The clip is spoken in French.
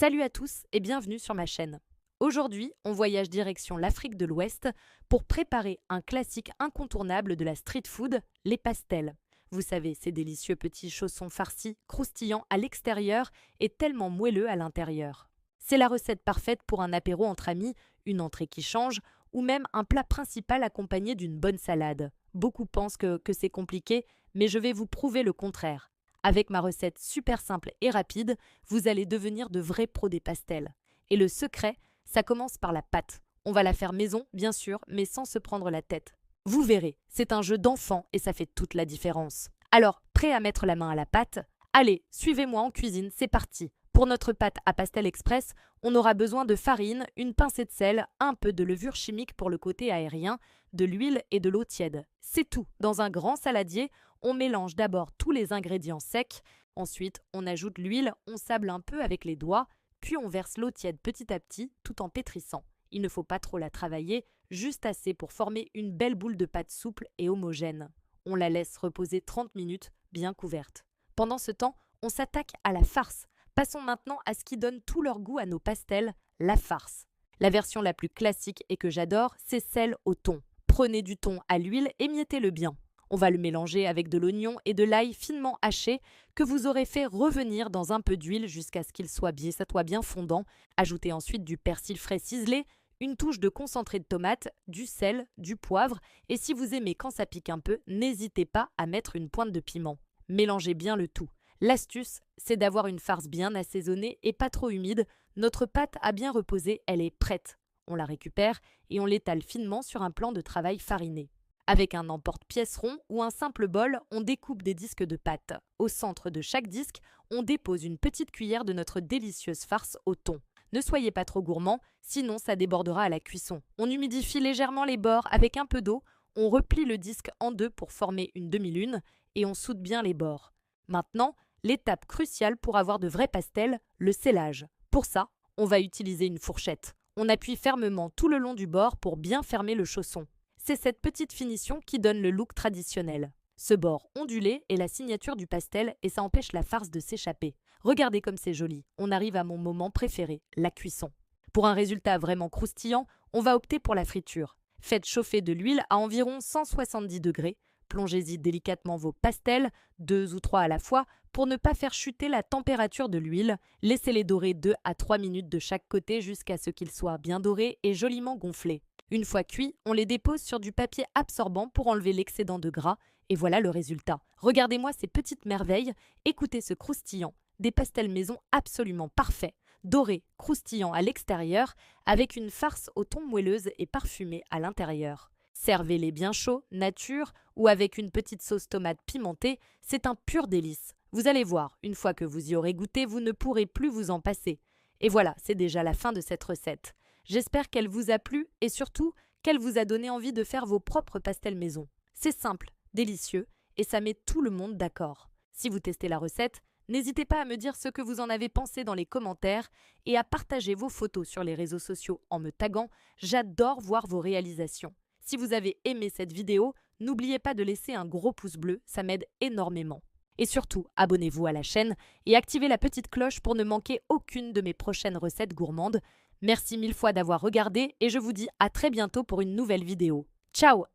Salut à tous et bienvenue sur ma chaîne. Aujourd'hui, on voyage direction l'Afrique de l'Ouest pour préparer un classique incontournable de la street food, les pastels. Vous savez, ces délicieux petits chaussons farcis, croustillants à l'extérieur et tellement moelleux à l'intérieur. C'est la recette parfaite pour un apéro entre amis, une entrée qui change ou même un plat principal accompagné d'une bonne salade. Beaucoup pensent que c'est compliqué, mais je vais vous prouver le contraire. Avec ma recette super simple et rapide, vous allez devenir de vrais pros des pastels. Et le secret, ça commence par la pâte. On va la faire maison, bien sûr, mais sans se prendre la tête. Vous verrez, c'est un jeu d'enfant et ça fait toute la différence. Alors, prêt à mettre la main à la pâte? Allez, suivez-moi en cuisine, c'est parti. Pour notre pâte à pastel express, on aura besoin de farine, une pincée de sel, un peu de levure chimique pour le côté aérien, de l'huile et de l'eau tiède. C'est tout. Dans un grand saladier, on mélange d'abord tous les ingrédients secs. Ensuite, on ajoute l'huile, on sable un peu avec les doigts, puis on verse l'eau tiède petit à petit tout en pétrissant. Il ne faut pas trop la travailler, juste assez pour former une belle boule de pâte souple et homogène. On la laisse reposer 30 minutes, bien couverte. Pendant ce temps, on s'attaque à la farce. Passons maintenant à ce qui donne tout leur goût à nos pastels, la farce. La version la plus classique et que j'adore, c'est celle au thon. Prenez du thon à l'huile et miettez-le bien. On va le mélanger avec de l'oignon et de l'ail finement haché que vous aurez fait revenir dans un peu d'huile jusqu'à ce qu'il soit bien fondant. Ajoutez ensuite du persil frais ciselé, une touche de concentré de tomate, du sel, du poivre et si vous aimez quand ça pique un peu, n'hésitez pas à mettre une pointe de piment. Mélangez bien le tout. L'astuce, c'est d'avoir une farce bien assaisonnée et pas trop humide. Notre pâte a bien reposé, elle est prête. On la récupère et on l'étale finement sur un plan de travail fariné. Avec un emporte-pièce rond ou un simple bol, on découpe des disques de pâte. Au centre de chaque disque, on dépose une petite cuillère de notre délicieuse farce au thon. Ne soyez pas trop gourmand, sinon ça débordera à la cuisson. On humidifie légèrement les bords avec un peu d'eau, on replie le disque en deux pour former une demi-lune et on soude bien les bords. Maintenant, l'étape cruciale pour avoir de vrais pastels, le scellage. Pour ça, on va utiliser une fourchette. On appuie fermement tout le long du bord pour bien fermer le chausson. C'est cette petite finition qui donne le look traditionnel. Ce bord ondulé est la signature du pastel et ça empêche la farce de s'échapper. Regardez comme c'est joli. On arrive à mon moment préféré, la cuisson. Pour un résultat vraiment croustillant, on va opter pour la friture. Faites chauffer de l'huile à environ 170 degrés. Plongez-y délicatement vos pastels, 2 ou 3 à la fois, pour ne pas faire chuter la température de l'huile. Laissez-les dorer 2 à 3 minutes de chaque côté jusqu'à ce qu'ils soient bien dorés et joliment gonflés. Une fois cuits, on les dépose sur du papier absorbant pour enlever l'excédent de gras. Et voilà le résultat. Regardez-moi ces petites merveilles, écoutez ce croustillant. Des pastels maison absolument parfaits, dorés, croustillants à l'extérieur, avec une farce au thon moelleuse et parfumée à l'intérieur. Servez-les bien chauds, nature ou avec une petite sauce tomate pimentée, c'est un pur délice. Vous allez voir, une fois que vous y aurez goûté, vous ne pourrez plus vous en passer. Et voilà, c'est déjà la fin de cette recette. J'espère qu'elle vous a plu et surtout qu'elle vous a donné envie de faire vos propres pastels maison. C'est simple, délicieux et ça met tout le monde d'accord. Si vous testez la recette, n'hésitez pas à me dire ce que vous en avez pensé dans les commentaires et à partager vos photos sur les réseaux sociaux en me taguant. J'adore voir vos réalisations. Si vous avez aimé cette vidéo, n'oubliez pas de laisser un gros pouce bleu, ça m'aide énormément. Et surtout, abonnez-vous à la chaîne et activez la petite cloche pour ne manquer aucune de mes prochaines recettes gourmandes. Merci mille fois d'avoir regardé et je vous dis à très bientôt pour une nouvelle vidéo. Ciao!